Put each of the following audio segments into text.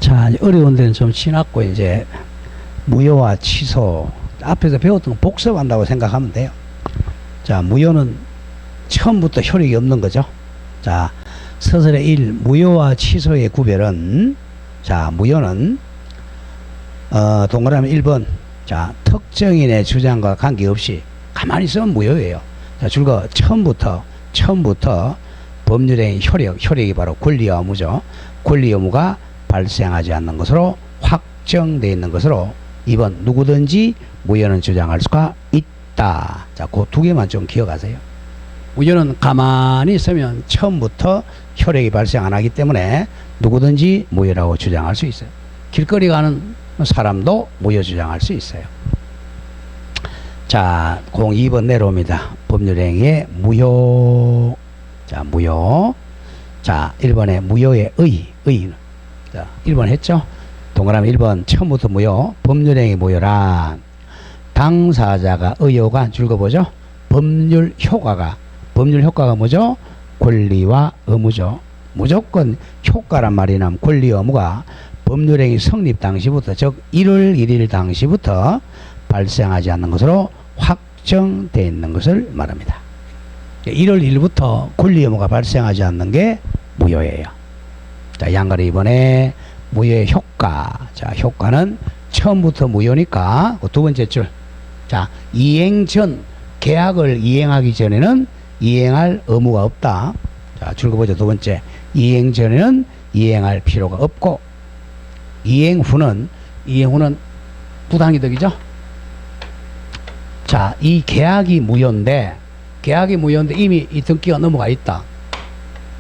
자, 어려운 데는 좀 지났고, 이제, 무효와 취소. 앞에서 배웠던 거 복습한다고 생각하면 돼요. 자, 무효는 처음부터 효력이 없는 거죠. 자, 서술의 1, 무효와 취소의 구별은, 자, 무효는, 동그라미 1번. 자, 특정인의 주장과 관계없이 가만히 있으면 무효예요. 자, 줄거 처음부터 법률의 효력이 바로 권리 의무죠. 권리 의무가 발생하지 않는 것으로 확정되어 있는 것으로 2번 누구든지 무효는 주장할 수가 있다. 자, 그 두 개만 좀 기억하세요. 무효는 가만히 있으면 처음부터 효력이 발생 안 하기 때문에 누구든지 무효라고 주장할 수 있어요. 길거리 가는 사람도 무효 주장할 수 있어요. 자, 02번 내려옵니다. 법률행위의 무효. 자, 무효. 자, 1번에 무효의 의. 자, 1번 했죠? 동그라미 1번 처음부터 무효. 법률행위 무효란 당사자가 의효가 줄거보죠? 법률 효과가 뭐죠? 권리와 의무죠. 무조건 효과란 말이 나면 권리 의무가 법률행위 성립 당시부터, 즉 1월 1일 당시부터 발생하지 않는 것으로 확정되어 있는 것을 말합니다. 1월 1일부터 권리 의무가 발생하지 않는 게 무효예요. 자, 양가리 이번에 무효의 효과. 자, 효과는 처음부터 무효니까 두 번째 줄. 자, 이행 전, 계약을 이행하기 전에는 이행할 의무가 없다. 자, 줄거보죠. 두 번째. 이행 전에는 이행할 필요가 없고, 이행 후는 부당이득이죠. 자, 이 계약이 무효인데 이미 이 등기가 넘어가 있다.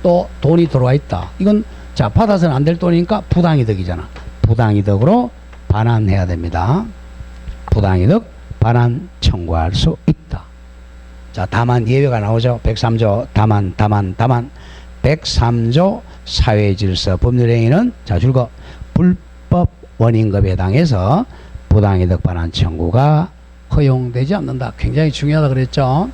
또 돈이 들어와 있다. 이건 자, 받아서는 안 될 돈이니까 부당이득이잖아. 부당이득으로 반환해야 됩니다. 부당이득 반환 청구할 수 있다. 자, 다만 예외가 나오죠. 103조 다만 103조 사회질서 법률행위는 자, 줄거 불법 원인급에 해당해서 부당이득 반환 청구가 허용되지 않는다. 굉장히 중요하다 그랬죠.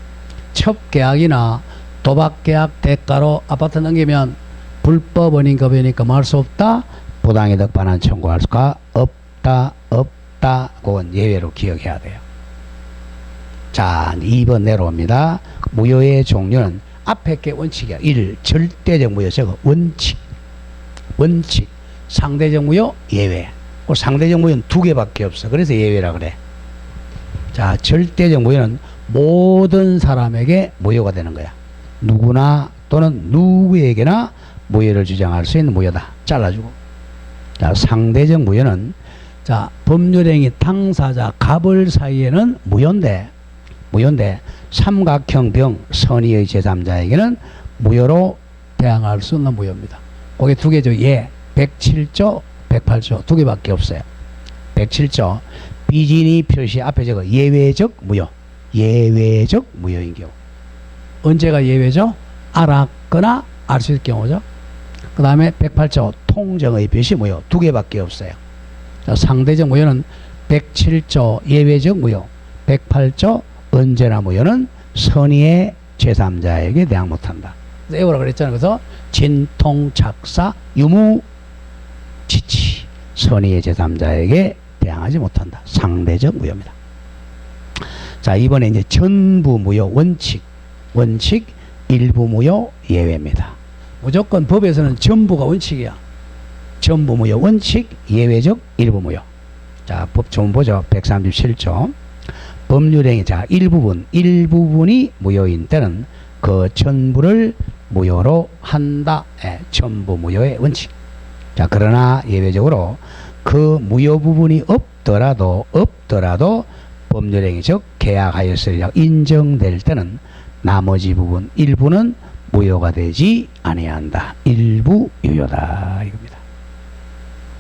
첩계약이나 도박계약 대가로 아파트 넘기면 불법 원인급여니까 뭐 할 수 없다. 부당이득 반환 청구할 수가 없다. 그건 예외로 기억해야 돼요. 자, 2번 내려옵니다. 무효의 종류는 앞에 게 원칙이야. 1. 절대적 무효. 저거 원칙. 상대적 무효, 예외. 그 상대적 무효는 두 개밖에 없어. 그래서 예외라 그래. 자, 절대적 무효는 모든 사람에게 무효가 되는 거야. 누구나 또는 누구에게나 무효를 주장할 수 있는 무효다. 잘라주고. 자, 상대적 무효는 자, 법률행위 당사자 갑을 사이에는 무효인데 삼각형 선의의 제3자에게는 무효로 대항할 수 있는 무효입니다. 그게 두 개죠. 107조 108조 두 개밖에 없어요. 107조 비진이 표시 앞에 저거 예외적 무효인 경우. 언제가 예외죠? 알았거나 알 수 있을 경우죠. 그 다음에 108조 통정의 표시 무효 두 개밖에 없어요. 자, 상대적 무효는 107조 예외적 무효, 108조 언제나 무효는 선의의 제3자에게 대항 못한다. 에고라 그랬잖아요. 그래서 진통, 착사, 유무, 지치 선의의 제3자에게 대항하지 못한다. 상대적 무효입니다. 자, 이번에 이제 전부 무효 원칙 일부 무효 예외입니다. 무조건 법에서는 전부가 원칙이야. 전부 무효 원칙, 예외적 일부 무효. 자, 법 좀 보죠. 137조. 법률행위 자, 일부분이 무효인 때는 그 전부를 무효로 한다. 전부 무효의 원칙. 자, 그러나 예외적으로 그 무효 부분이 없더라도 법률행위 즉 계약하였으리라 인정될 때는 나머지 부분 일부는 무효가 되지 아니해야 한다. 일부 유효다 이겁니다.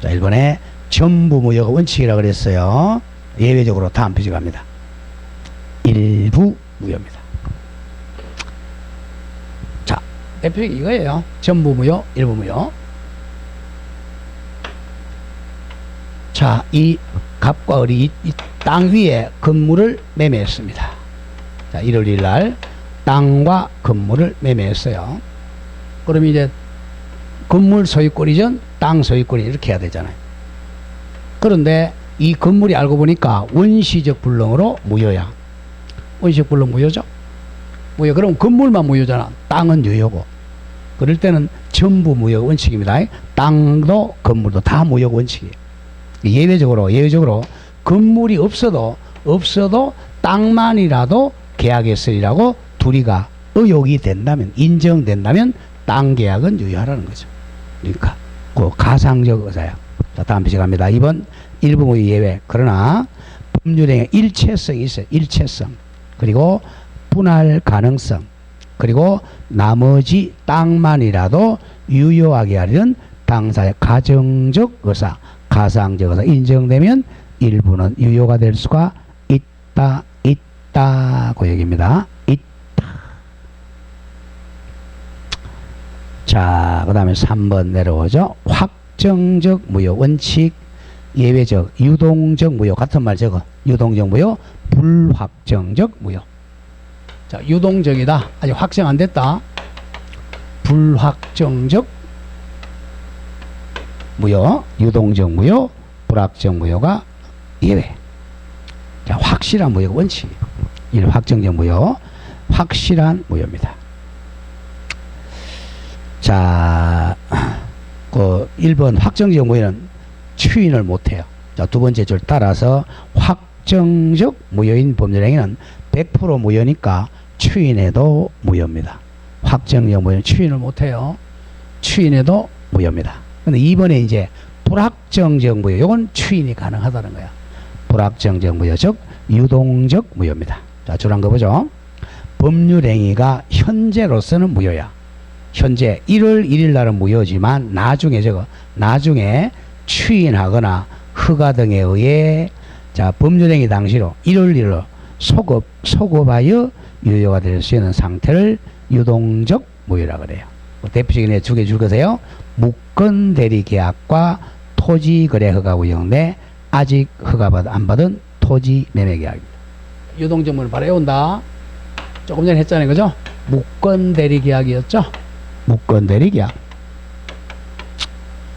자, 1번에 전부 무효가 원칙이라고 그랬어요. 예외적으로 다음 페이지 갑니다. 일부 무효입니다. 자, 대표적인 이거예요. 전부 무효, 일부 무효. 자, 이 갑과 을이 이 땅 위에 건물을 매매했습니다. 자, 1월 1일 날 땅과 건물을 매매했어요. 그럼 이제 건물 소유권이전 땅 소유권이 이렇게 해야 되잖아요. 그런데 이 건물이 알고 보니까 원시적 불능으로 무효야. 원시적 불능 무효죠? 무효. 그럼 건물만 무효잖아. 땅은 유효고. 그럴 때는 전부 무효 원칙입니다. 땅도 건물도 다 무효 원칙이에요. 예외적으로 건물이 없어도 땅만이라도 계약했으리라고 둘이가 의혹이 된다면, 인정된다면 땅 계약은 유효하라는 거죠. 그러니까 그 가상적 의사야. 자, 다음 페이지 갑니다. 2번 일부 무효 예외. 그러나 법률행위에 일체성이 있어요. 일체성. 그리고 분할 가능성. 그리고 나머지 땅만이라도 유효하게 하려는 당사의 가정적 의사, 가상적 의사 인정되면 일부는 유효가 될 수가 있다 그 얘기입니다. 있다. 자, 그 다음에 3번 내려오죠. 확정적 무효 원칙, 예외적, 유동적 무효. 같은 말 적어. 유동적 무효, 불확정적 무효. 자, 유동적이다. 아직 확정 안 됐다. 불확정적 무효, 유동적 무효, 불확정 무효가 예외. 자, 확실한 무효가 원칙이에요. 1. 확정적 무효, 확실한 무효입니다. 자, 그 1번 확정적 무효는 추인을 못해요. 자, 두 번째 줄 따라서 확정적 무효인 법률행위는 100% 무효니까 추인해도 무효입니다. 확정적 무효는 추인을 못해요. 추인해도 무효입니다. 근데 2번에 이제 불확정적 무효, 요건 추인이 가능하다는 거야. 불확정적 무효, 즉 유동적 무효입니다. 자, 줄 한 거 보죠. 법률행위가 현재로서는 무효야. 현재 1월 1일 날은 무효지만 나중에 추인하거나 허가 등에 의해 자, 법률행위 당시로 1월 1일 소급하여 유효가 될 수 있는 상태를 유동적 무효라고 그래요. 대표적인 예 두 개 줄 거세요. 무권 대리 계약과 토지 거래 허가 우영 내 아직 허가 안 받은 토지 매매 계약입니다. 유동적 무효를 바로 외운다. 조금 전에 했잖아요, 그죠? 무권 대리 계약이었죠. 무권 대리 계약.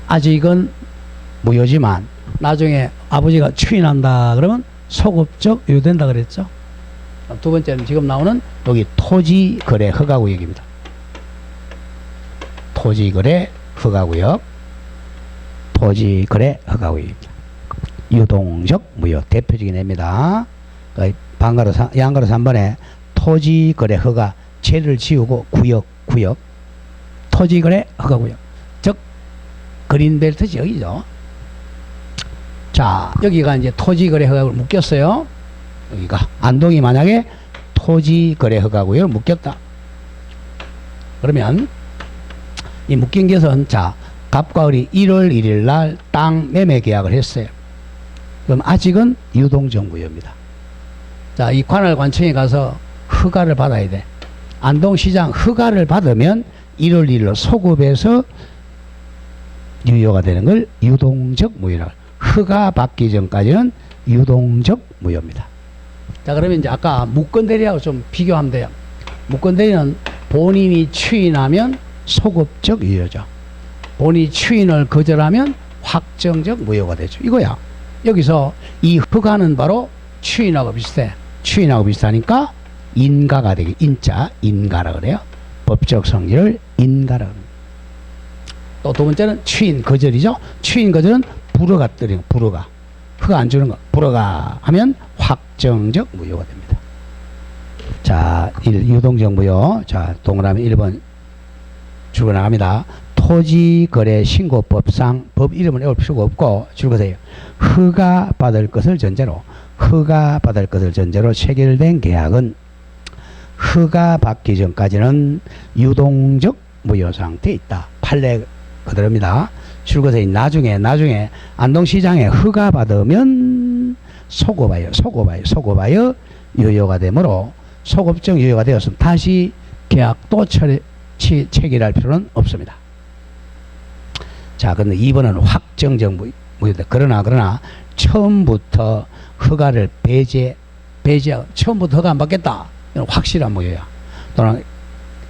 아직은 무효지만 나중에 아버지가 추인한다 그러면 소급적 유효된다 그랬죠. 두 번째는 지금 나오는 여기 토지 거래 허가 구역입니다. 토지 거래 허가 구역. 토지 거래 허가 구역입니다. 유동적 무효 대표적인 애입니다. 양가로 3번에 토지 거래 허가 죄를 지우고 구역 토지 거래 허가 구역, 즉 그린벨트 지역이죠. 자, 여기가 이제 토지 거래 허가를 묶였어요. 여기가 안동이 만약에 토지 거래 허가 구역을 묶였다. 그러면 이 묶인 것은 자, 갑과 을이 1월 1일 날 땅 매매 계약을 했어요. 그럼 아직은 유동적 무효입니다. 자, 이 관할관청에 가서 허가를 받아야 돼. 안동시장 허가를 받으면 1월 1일로 소급해서 유효가 되는 걸 유동적 무효라고. 허가 받기 전까지는 유동적 무효입니다. 자, 그러면 이제 아까 무권대리하고 좀 비교하면 돼요. 무권대리는 본인이 추인하면 소급적 유효죠. 본인이 추인을 거절하면 확정적 무효가 되죠. 이거야. 여기서 이 허가는 바로 추인하고 비슷해. 추인하고 비슷하니까 인가가 되게, 인가라 그래요. 법적 성질을 인가라 그래요. 또 두 번째는 추인 거절이죠. 추인 거절은 불허가 때리는 불허가. 허가 안 주는 거. 불허가 하면 확정적 무효가 됩니다. 자, 유동적 무효. 자, 동그라미 1번 줄거 나갑니다. 토지거래 신고법상 법 이름을 외울 필요가 없고 줄거세요. 허가 받을 것을 전제로 체결된 계약은 허가 받기 전까지는 유동적 무효 상태에 있다. 판례 그대로입니다. 줄거세요. 나중에 안동시장에 허가 받으면 소급하여 유효가 되므로 소급적 유효가 되었으면 다시 계약도 체결할 필요는 없습니다. 자, 근데 2번은 확정적 무효다. 그러나 처음부터 허가를 배제하고 처음부터 허가 안 받겠다. 이건 확실한 무효야. 또는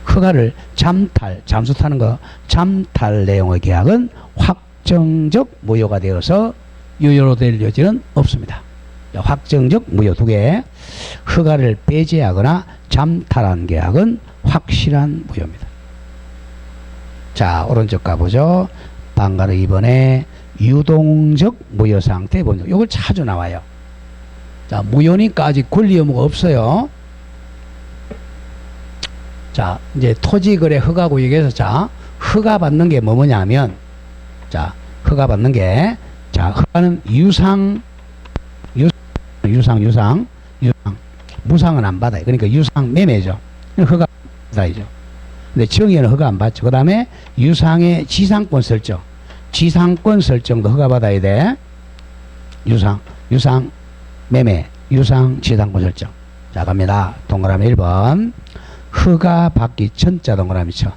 허가를 잠수 타는 거 잠탈 내용의 계약은 확정적 무효가 되어서 유효로 될 여지는 없습니다. 확정적 무효 두 개. 허가를 배제하거나 잠탈한 계약은 확실한 무효입니다. 자, 오른쪽 가보죠. 방가로 2번에 유동적 무효 상태 본적. 이걸 자주 나와요. 자, 무효니까 아직 권리 의무가 없어요. 자, 이제 토지거래 허가고 얘기해서, 자, 허가 받는 게 뭐냐면, 자, 허가 받는 게, 자, 허가는 유상, 무상은 안 받아요. 그러니까 유상 매매죠. 허가 받아야죠. 근데 정의는 허가 안 받죠. 그 다음에 유상의 지상권 설정. 지상권 설정도 허가 받아야 돼. 유상 매매, 유상 지상권 설정. 자, 갑니다. 동그라미 1번. 허가 받기 전자 동그라미 쳐.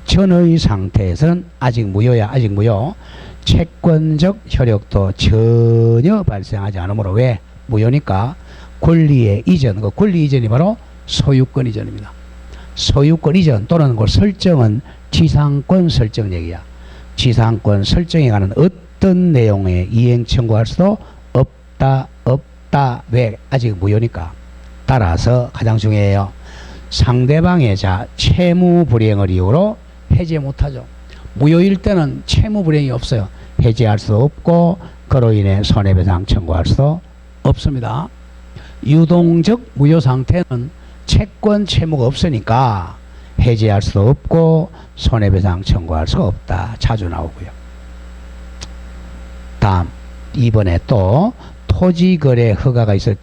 전의 상태에서는 아직 무효야. 아직 무효. 채권적 효력도 전혀 발생하지 않으므로. 왜? 무효니까 권리의 이전. 그 권리 이전이 바로 소유권 이전입니다. 소유권 이전 또는 그 설정은 지상권 설정 얘기야. 지상권 설정에 관한 어떤 내용의 이행 청구할 수도 없다. 왜? 아직 무효니까. 따라서 가장 중요해요. 상대방의 자 채무 불이행을 이유로 해제 못하죠. 무효일 때는 채무 불이행이 없어요. 해제할 수도 없고 그로 인해 손해배상 청구할 수도 없습니다. 유동적 무효 상태는 채권 채무가 없으니까 해제할 수도 없고 손해배상 청구할 수가 없다. 자주 나오고요. 다음 2번에 또 토지거래 허가가 있을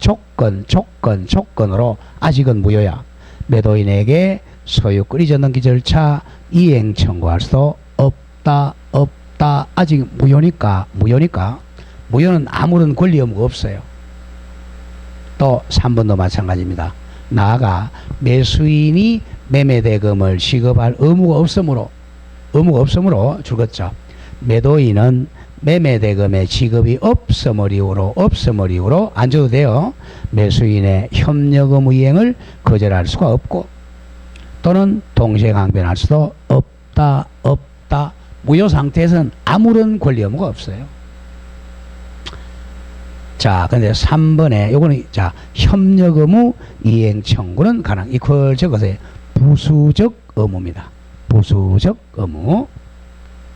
조건으로 아직은 무효야. 매도인에게 소유권 이전 등기 절차 이행 청구할 수도 없다. 아직 무효니까. 무효는 아무런 권리 의무가 없어요. 또 3번도 마찬가지입니다. 나아가 매수인이 매매대금을 지급할 의무가 없으므로 죽었죠. 매도인은 매매대금의 지급이 없음을 이유로 안 줘도 돼요. 매수인의 협력 의무 이행을 거절할 수가 없고 또는 동시에 강변할 수도 없다. 무효 상태에서는 아무런 권리 의무가 없어요. 자, 근데 3번에 요거는 자, 협력 의무 이행 청구는 가능. 이퀄 적어서 부수적 의무입니다. 부수적 의무.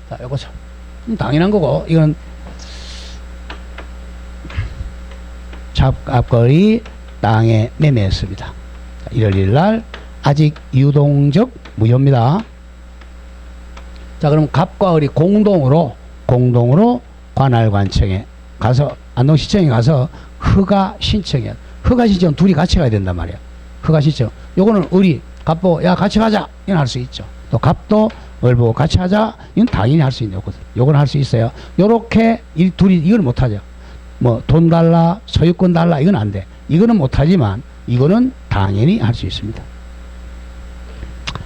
자, 요거죠. 당연한 거고, 이건 잡값거리 땅에 매매했습니다. 1월 1일 날 아직 유동적 무효입니다. 자, 그럼 갑과 을이 공동으로 관할관청에 가서 안동시청에 가서 허가 신청해. 허가 신청 둘이 같이 가야 된단 말이야. 허가 신청. 요거는 을이 갑보 야 같이 가자. 이건 할 수 있죠. 또 갑도 을 보고 같이 하자. 이건 당연히 할 수 있는 거거든. 요건 할 수 있어요. 요렇게 둘이 이걸 못 하죠. 뭐 돈 달라, 소유권 달라 이건 안 돼. 이거는 못 하지만 이거는 당연히 할 수 있습니다.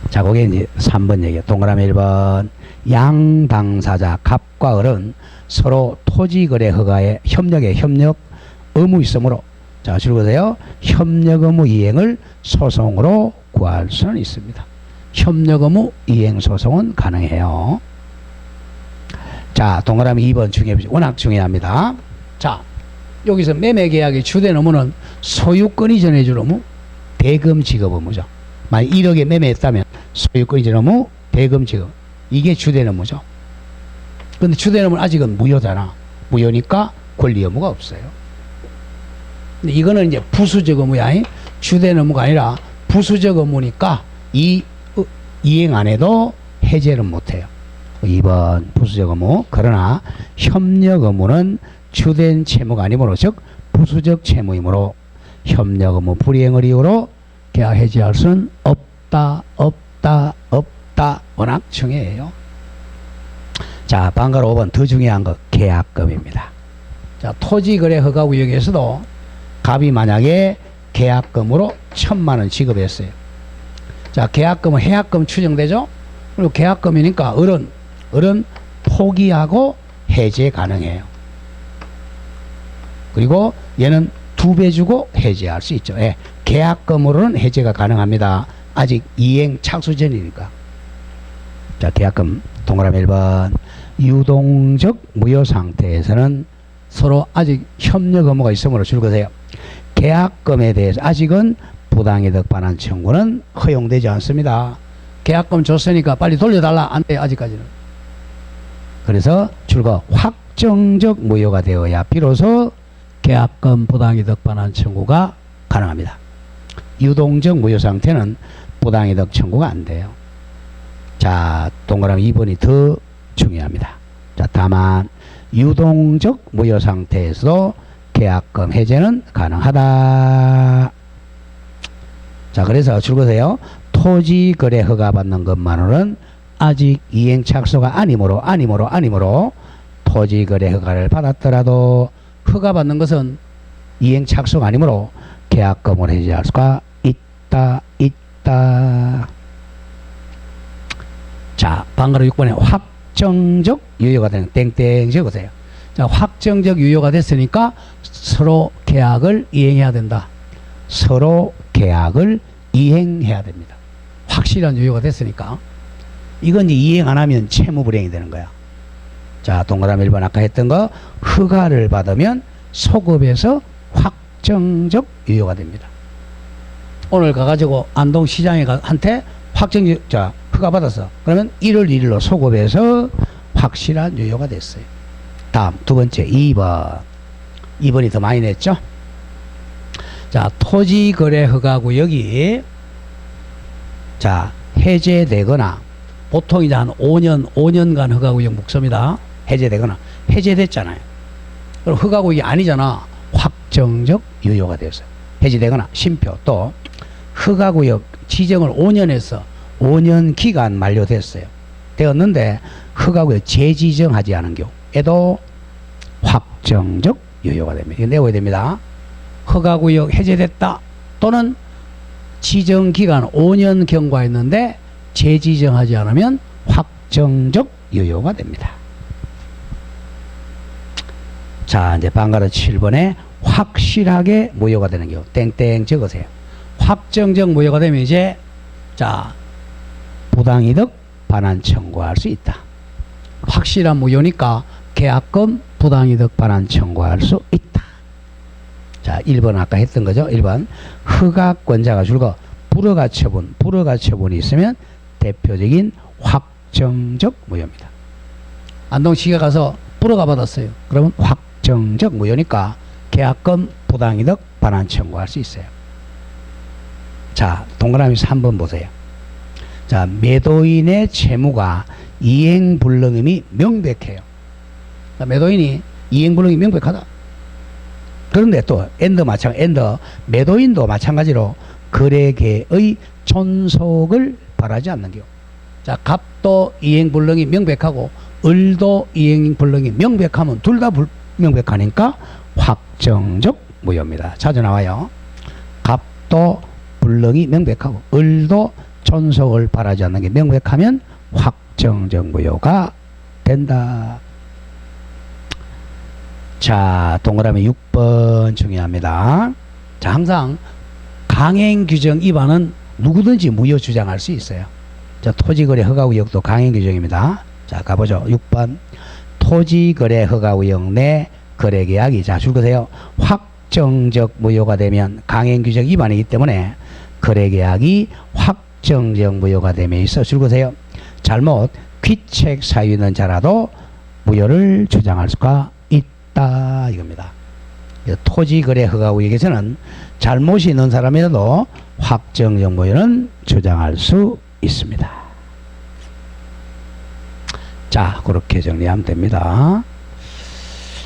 자, 그게 이제 3번 얘기야. 동그라미 1번. 양 당사자 갑과 을은 서로 토지거래 허가에 협력 의무 있으므로, 자, 줄거세요. 협력 의무 이행을 소송으로 구할 수는 있습니다. 협력 의무 이행 소송은 가능해요. 자, 동그라미 2번 워낙 중요합니다. 자, 여기서 매매계약의 주된 의무는 소유권 이전 해줄 의무, 대금 지급 의무죠. 만약 1억에 매매했다면 소유권 이전 의무, 대금 지급. 이게 주된 의무죠. 근데 주된 의무는 아직은 무효잖아. 무효니까 권리 의무가 없어요. 근데 이거는 이제 부수적 의무야. 주된 의무가 아니라 부수적 의무니까 이행 안 해도 해제는 못 해요. 2번 부수적 의무. 그러나 협력 의무는 주된 채무가 아니므로, 즉 부수적 채무이므로 협력 의무 불이행을 이유로 계약 해지할 수는 없다. 워낙 중요해요. 자, 방가로 5번 더 중요한 거 계약금입니다. 자, 토지거래 허가 구역에서도 갑이 만약에 계약금으로 1,000만 원 지급했어요. 자, 계약금은 해약금 추정되죠? 그리고 계약금이니까 을은 포기하고 해제 가능해요. 그리고 얘는 2배 주고 해제할 수 있죠. 예, 계약금으로는 해제가 가능합니다. 아직 이행 착수 전이니까. 자, 계약금 동그라미 1번. 유동적 무효 상태에서는 서로 아직 협력 의무가 있으므로 줄거세요. 계약금에 대해서 아직은 부당이득 반환 청구는 허용되지 않습니다. 계약금 줬으니까 빨리 돌려달라. 안 돼요. 아직까지는. 그래서 줄거 확정적 무효가 되어야 비로소 계약금 부당이득 반환 청구가 가능합니다. 유동적 무효 상태는 부당이득 청구가 안 돼요. 자, 동그라미 2번이 더 중요합니다. 자, 다만 유동적 무효 상태에서도 계약금 해제는 가능하다. 자, 그래서 줄거세요. 토지 거래 허가 받는 것만으로는 아직 이행 착수가 아니므로 토지 거래 허가를 받았더라도 허가 받는 것은 이행 착수가 아니므로 계약금을 해제할 수가 있다. 자, 방가로 6번에 확정적 유효가 되는 땡땡 적으세요. 자, 확정적 유효가 됐으니까 서로 계약을 이행해야 된다. 서로 계약을 이행해야 됩니다. 확실한 유효가 됐으니까. 이건 이제 이행 안 하면 채무불이행이 되는 거야. 자, 동그라미 1번 아까 했던 거 허가를 받으면 소급에서 확정적 유효가 됩니다. 오늘 가가지고 안동시장한테 확정적, 자, 허가 받았어. 그러면 1월 1일로 소급해서 확실한 유효가 됐어요. 다음 두 번째 2번. 2번이 더 많이 냈죠. 자, 토지거래 허가구역이 자 해제되거나 보통 이제 한 5년간 허가구역 묵습니다. 해제되거나 해제됐잖아요. 그럼 허가구역이 아니잖아. 확정적 유효가 됐어요. 해제되거나 심표 또 허가구역 지정을 5년 해서 5년 기간 만료됐어요. 되었는데 허가구역 재지정하지 않은 경우에도 확정적 유효가 됩니다. 이거 내워야 됩니다. 허가구역 해제됐다 또는 지정기간 5년 경과했는데 재지정하지 않으면 확정적 유효가 됩니다. 자, 이제 방가로 7번에 확실하게 무효가 되는 경우 땡땡 적으세요. 확정적 무효가 되면 이제 자 부당이득 반환 청구할 수 있다. 확실한 무효니까 계약금 부당이득 반환 청구할 수 있다. 자, 1번 아까 했던 거죠. 1번 허가권자가 줄거 불허가 처분이 있으면 대표적인 확정적 무효입니다. 안동시가 가서 불허가 받았어요. 그러면 확정적 무효니까 계약금 부당이득 반환 청구할 수 있어요. 자, 동그라미 3번 보세요. 자, 매도인의 채무가 이행불능임이 명백해요. 자, 매도인이 이행불능이 명백하다. 그런데 또 매도인도 마찬가지로 거래계의 존속을 바라지 않는 경우. 자, 갑도 이행불능이 명백하고 을도 이행불능이 명백하면 둘 다 명백하니까 확정적 무효입니다. 자주 나와요. 갑도 불능이 명백하고 을도 존속을 바라지 않는 게 명백하면 확정적 무효가 된다. 자, 동그라미 6번 중요합니다. 자, 항상 강행규정 위반은 누구든지 무효 주장할 수 있어요. 자, 토지거래 허가구역도 강행규정입니다. 자, 가보죠. 6번 토지거래 허가구역 내 거래계약이 자 줄거세요. 확정적 무효가 되면 강행규정 위반이기 때문에 거래계약이 확정적 무효가 됨에 있어 줄거세요. 잘못 귀책 사유는 자라도 무효를 주장할 수가 있다 이겁니다. 토지거래 허가구역에서는 잘못이 있는 사람이라도 확정적 무효는 주장할 수 있습니다. 자, 그렇게 정리하면 됩니다.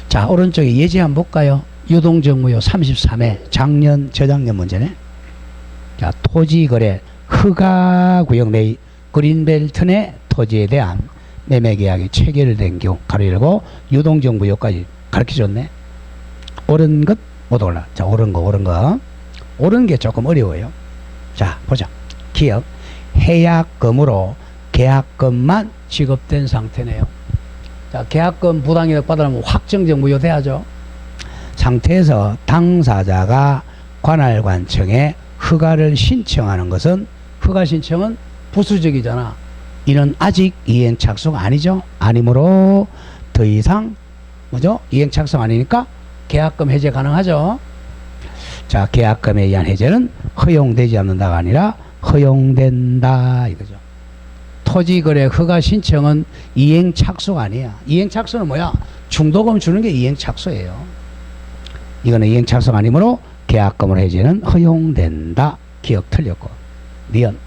자, 오른쪽에 예제 한번 볼까요? 유동적 무효 33회 저작년 문제네. 자, 토지거래 허가구역 내 그린벨트 내 토지에 대한 매매계약이 체결된 경우 가로 열고 유동적 무효까지 가르쳐줬네. 옳은 것 못 올라. 자, 옳은 게 조금 어려워요. 자, 보자. 기억 해약금으로 계약금만 지급된 상태네요. 자, 계약금 부당이득 받으려면 확정적 무효 돼야죠. 상태에서 당사자가 관할관청에 허가를 신청하는 것은 허가 신청은 부수적이잖아. 이는 아직 이행 착수가 아니죠. 아니므로 더 이상 뭐죠? 이행 착성 아니니까 계약금 해제 가능하죠. 자, 계약금에 의한 해제는 허용되지 않는다가 아니라 허용된다 이거죠. 토지거래 허가 신청은 이행 착수가 아니야. 이행 착수는 뭐야? 중도금 주는 게 이행 착수예요. 이거는 이행 착수가 아니므로 계약금으로 해제는 허용된다. 기억 틀렸고. 니은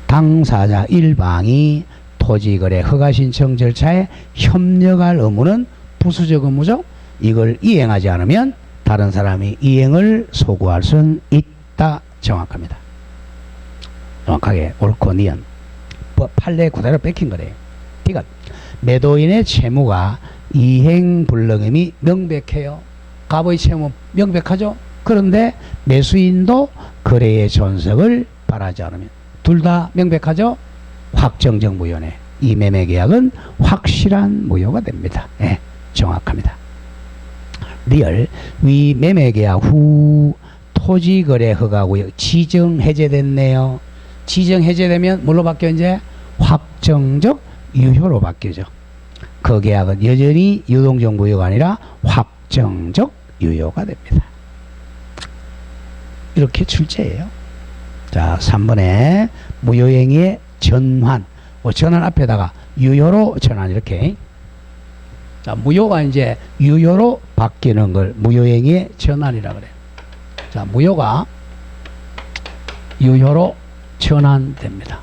당사자 일방이 토지거래 허가 신청 절차에 협력할 의무는 부수적 의무죠. 이걸 이행하지 않으면 다른 사람이 이행을 소구할 수는 있다. 정확합니다. 정확하게 옳고 니은 판례 그대로 뺏긴 거래요. 디귿 매도인의 채무가 이행 불능임이 명백해요. 갑의 채무 명백하죠. 그런데 매수인도 거래의 존속을 바라지 않으면 둘 다 명백하죠. 확정적 무효네. 이 매매 계약은 확실한 무효가 됩니다. 네, 정확합니다. 리얼 위 매매 계약 후 토지거래 허가구역 지정 해제됐네요. 지정 해제되면 뭘로 바뀌어? 이제 확정적 유효로 바뀌죠. 그 계약은 여전히 유동적 무효가 아니라 확정적 유효가 됩니다. 이렇게 출제해요. 자, 3번에 무효행위의 전환. 전환 앞에다가 유효로 전환 이렇게. 자, 무효가 이제 유효로 바뀌는 걸 무효행위의 전환이라 그래요. 자, 무효가 유효로 전환됩니다.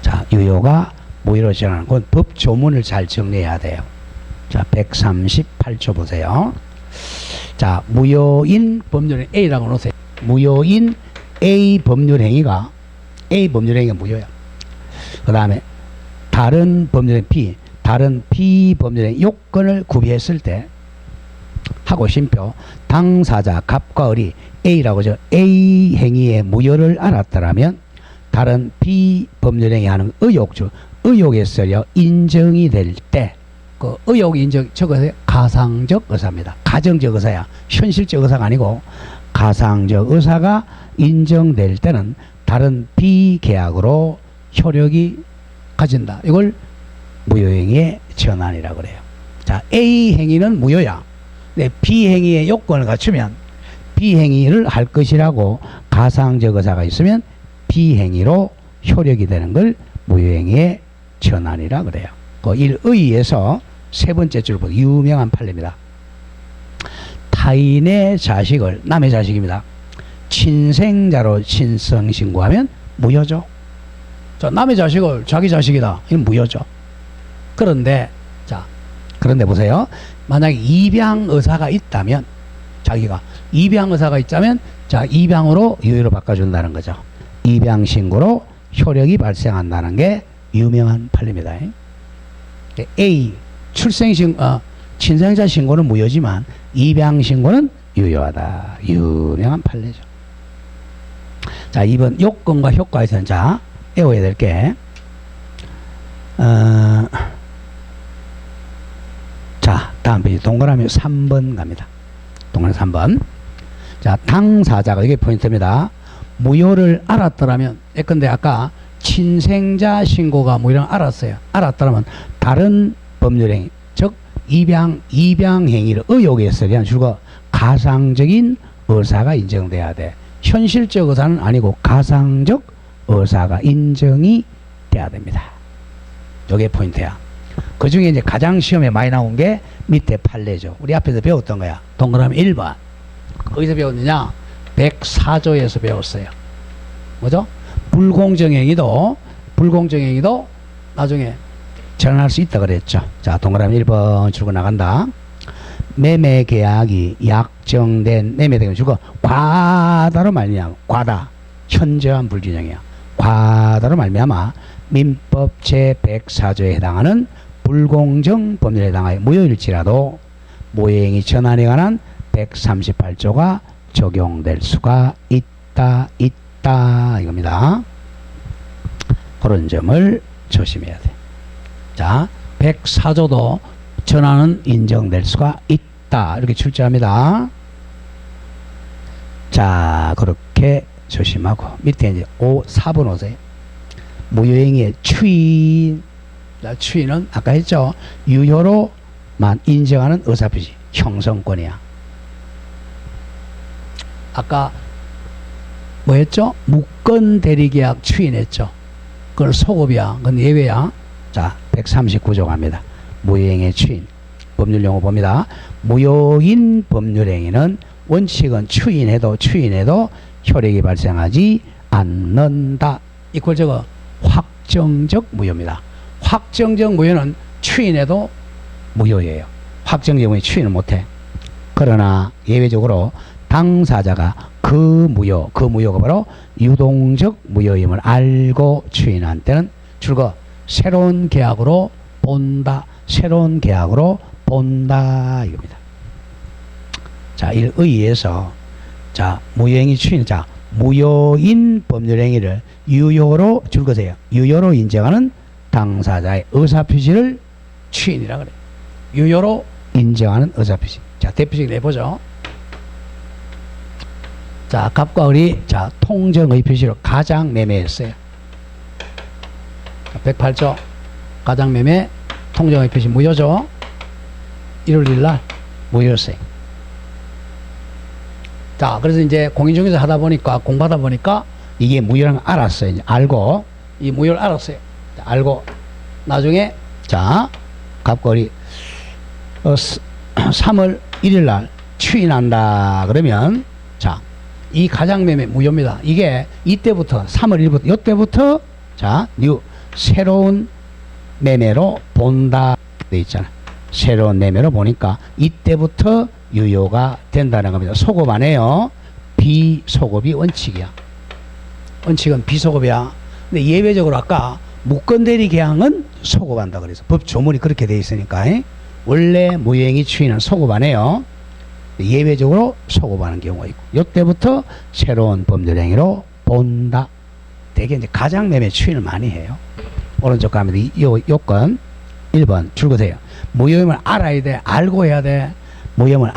자, 유효가 무효로 전환. 그건 법 조문을 잘 정리해야 돼요. 자, 138조 보세요. 자, 무효인 법률행위 A라고 놓으세요. 무효인 A 법률행위가 무효야. 그 다음에 다른 법률행위 B, 다른 B 법률행위 요건을 구비했을 때 하고 심표 당사자 갑과 을이 A라고 저 A 행위의 무효를 알았더라면 다른 B 법률행위 하는 의혹주 의혹에서요 인정이 될 때 그 의혹 인정 저것이 가상적 의사입니다. 가정적 의사야. 현실적 의사가 아니고 가상적 의사가 인정될 때는 다른 B 계약으로 효력이 가진다. 이걸 무효행위의 전환이라고 그래요. 자, A 행위는 무효야. 근데 B 행위의 요건을 갖추면 B 행위를 할 것이라고 가상적 의사가 있으면 B 행위로 효력이 되는 걸 무효행위의 전환이라 그래요. 그 일의에서 세 번째 줄 보세요. 유명한 판례입니다. 타인의 자식을 남의 자식입니다. 친생자로 친성 신고하면 무효죠. 자, 남의 자식을 자기 자식이다. 이건 무효죠. 그런데 그런데 보세요. 만약에 입양 의사가 있다면 자기가 입양 의사가 있다면 자, 입양으로 유효로 바꿔준다는 거죠. 입양 신고로 효력이 발생한다는 게 유명한 판례입니다. A 친생자 신고는 무효지만 입양 신고는 유효하다. 유명한 판례죠. 자, 2번 요건과 효과에 대해서 자 외워야 될 게 자, 다음 페이지 동그라미 3번 갑니다. 동그라미 3번. 자, 당사자가 이게 포인트입니다. 무효를 알았더라면 예컨대 아까 친생자 신고가 무효를 알았어요. 알았더라면 다른 법률행위 즉 입양 행위를 의혹에 있으면 주로 가상적인 의사가 인정돼야 돼. 현실적 의사는 아니고 가상적 의사가 인정이 돼야 됩니다. 이게 포인트야. 그 중에 이제 가장 시험에 많이 나온 게 밑에 판례죠. 우리 앞에서 배웠던 거야. 동그라미 1번. 어디서 배웠느냐? 104조에서 배웠어요. 뭐죠? 불공정행위도 나중에 전환할 수 있다 그랬죠. 자, 동그라미 1번 줄고 나간다. 매매 계약이 약정된 매매 대금 주고 과다로 말미암아 과다 현저한 불균형이야. 과다로 말미암아 민법 제104조에 해당하는 불공정 법률에 해당하여 무효일지라도 무효행위 전환에 관한 138조가 적용될 수가 있다 이겁니다. 그런 점을 조심해야 돼. 자, 104조도 전환은 인정될 수가 있다 이렇게 출제합니다. 자, 그렇게 조심하고 밑에 이제 4번 오세요. 무효행위의 추인 자, 추인은 아까 했죠. 유효로만 인정하는 의사표시 형성권이야. 아까 뭐 했죠? 무건 대리계약 추인했죠. 그건 소급이야. 그건 예외야. 자, 139조 갑니다. 무효행위의 추인. 법률용어 봅니다. 무효인 법률행위는 원칙은 추인해도 효력이 발생하지 않는다. 이걸 저거 확정적 무효입니다. 확정적 무효는 추인해도 무효예요. 확정적 무효 추인을 못해. 그러나 예외적으로 당사자가 그 무효가 바로 유동적 무효임을 알고 추인한 때는 줄거 새로운 계약으로 본다. 새로운 계약으로 본다 이겁니다. 자, 이를 의의해서 자, 무효행위 추인. 자, 무효인 법률행위를 유효로 줄거세요. 유효로 인정하는 당사자의 의사표시를 추인이라 그래요. 유효로 인정하는 의사표시. 자, 대표적인 예 보죠. 자, 갑과 을이 자, 통정의 표시로 가장매매했어요. 108조 가장매매 통정의 표시 무효죠. 1월 1일 무효세. 자, 그래서 이제 공인중개사 하다 보니까 공부하다 보니까 이게 무효라는 걸 알았어요. 이제 알고 이 무효를 알았어요. 자, 알고 나중에 자, 갑거리 3월 1일 날 추인한다 그러면 자, 이 가장매매 무효입니다. 이게 이때부터 3월 1일부터 이때부터 자, 새로운 매매로 본다 돼 있잖아. 새로운 매매로 보니까 이때부터 유효가 된다는 겁니다. 소급 안 해요. 비소급이 원칙이야. 원칙은 비소급이야. 근데 예외적으로 아까 무건대리 계약은 소급한다 그래서 법 조문이 그렇게 돼 있으니까 원래 무효행위 추인은 소급 안 해요. 예외적으로 소급하는 경우가 있고 이때부터 새로운 법률행위로 본다. 되게 이제 가장매매 추인을 많이 해요. 오른쪽 가면 이 요건 1번 줄거세요. 무효임을 알아야 돼. 알고 해야 돼. 무효임을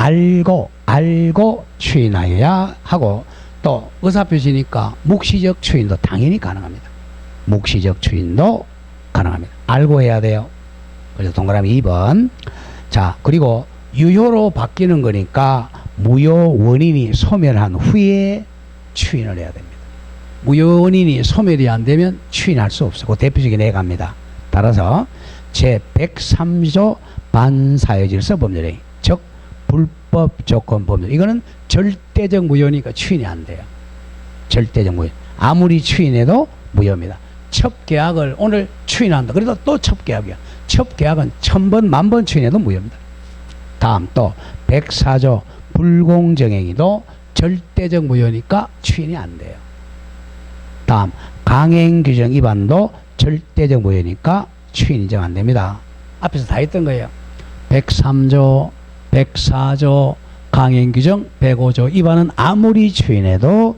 알고 추인하여야 하고 또 의사표시니까 묵시적 추인도 당연히 가능합니다. 묵시적 추인도 가능합니다. 알고 해야 돼요. 그래서 동그라미 2번. 자, 그리고 유효로 바뀌는 거니까 무효 원인이 소멸한 후에 추인을 해야 됩니다. 무효 원인이 소멸이 안 되면 추인할 수 없어. 그 대표적인 예가 갑니다. 따라서 제103조 반사회질서 법률행위, 즉 불법 조건 법률. 이거는 절대적 무효니까 추인이 안 돼요. 절대적 무효. 아무리 추인해도 무효입니다. 첩계약을 오늘 추인한다. 그래도 또 첩계약이야. 첩계약은 1000번, 10,000번 추인해도 무효입니다. 다음 또 104조 불공정행위도 절대적 무효니까 추인이 안 돼요. 다음 강행규정 위반도 절대적 무효니까 추인 인정 안 됩니다. 앞에서 다 했던 거예요. 103조, 104조, 강행규정, 105조 위반은 아무리 추인해도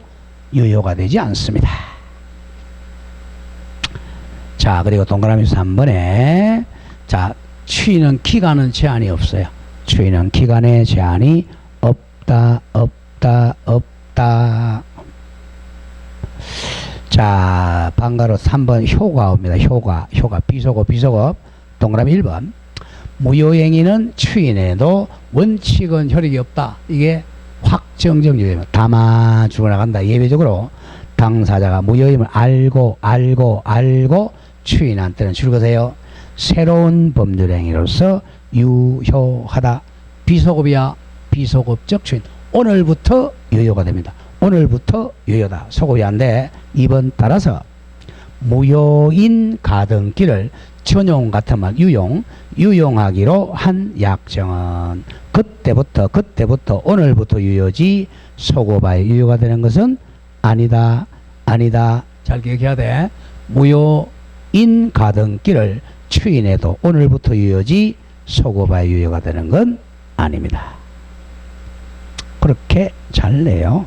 유효가 되지 않습니다. 자, 그리고 동그라미 3번에 자, 추인은 기간은 제한이 없어요. 추인은 기간에 제한이 없다. 자, 방가로 3번 효과입니다. 효과 비소급 동그라미 1번. 무효행위는 추인해도 원칙은 효력이 없다. 이게 확정적 유효입니다. 담아 죽어나간다. 예외적으로 당사자가 무효임을 알고 추인한 때는 줄거세요. 새로운 법률행위로서 유효하다. 비소급이야. 비소급적 추인. 오늘부터 유효가 됩니다. 오늘부터 유효다. 소급이 안 돼. 2번 따라서 무효인 가등기를 전용 같은 말 유용하기로 한 약정은 그때부터 오늘부터 유효지 소급하여 유효가 되는 것은 아니다. 잘 기억해야 돼. 무효인 가등기를 추인해도 오늘부터 유효지 소급하여 유효가 되는 건 아닙니다. 그렇게 잘 내요.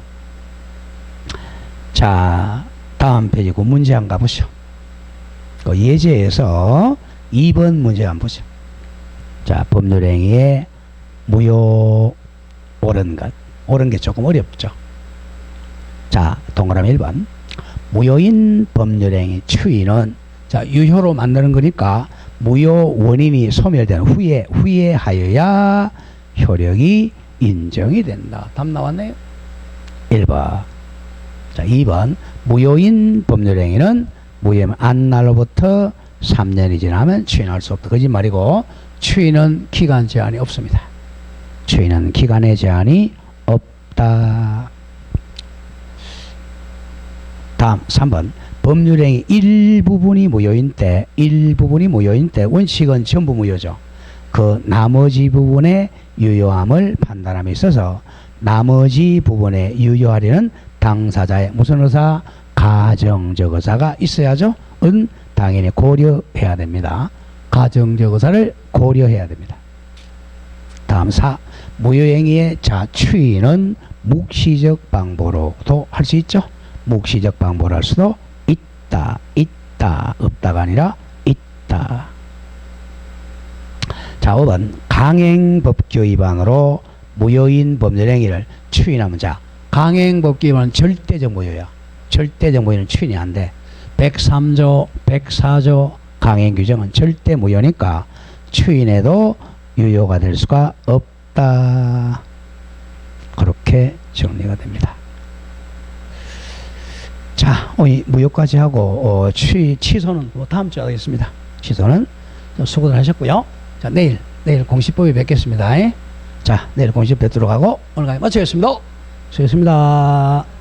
자, 다음 페이지고 문제 한번 가보시죠. 그 예제에서 2번 문제 한번 보죠. 자, 법률행위에 무효 옳은 게 조금 어렵죠. 자, 동그라미 1번. 무효인 법률행위 추인은 자, 유효로 만드는 거니까 무효 원인이 소멸된 후에 하여야 효력이 인정이 된다. 답 나왔네요. 1번. 자, 2번. 무효인 법률행위는 무효면 안 날로부터 3년이 지나면 추인할 수 없다. 거짓말이고, 추인은 기간 제한이 없습니다. 추인은 기간의 제한이 없다. 다음 3번. 법률행위 일부분이 무효인 때 원칙은 전부 무효죠. 그 나머지 부분의 유효함을 판단함에 있어서 나머지 부분에 유효하려는 당사자의 무슨 의사? 가정적 의사가 있어야죠. 은 당연히 고려해야 됩니다. 가정적 의사를 고려해야 됩니다. 다음 4. 무효행위의 추인은 묵시적 방법으로도 할 수 있죠. 묵시적 방법으로 할 수도 있다. 없다가 아니라 있다. 자, 5번. 강행법규 위반으로 무효인 법률행위를 추인하면, 자, 강행법규 위반은 절대적 무효야. 절대적 무효는 추인이 안 돼. 103조, 104조 강행규정은 절대 무효니까 추인해도 유효가 될 수가 없다. 그렇게 정리가 됩니다. 자, 오늘 무효까지 하고 취소는 다음 주에 하겠습니다. 취소는 수고들 하셨고요. 자, 내일 공시법에 뵙겠습니다. 자, 내일 공시법 뵙도록 하고 오늘 강의 마치겠습니다. 수고하셨습니다.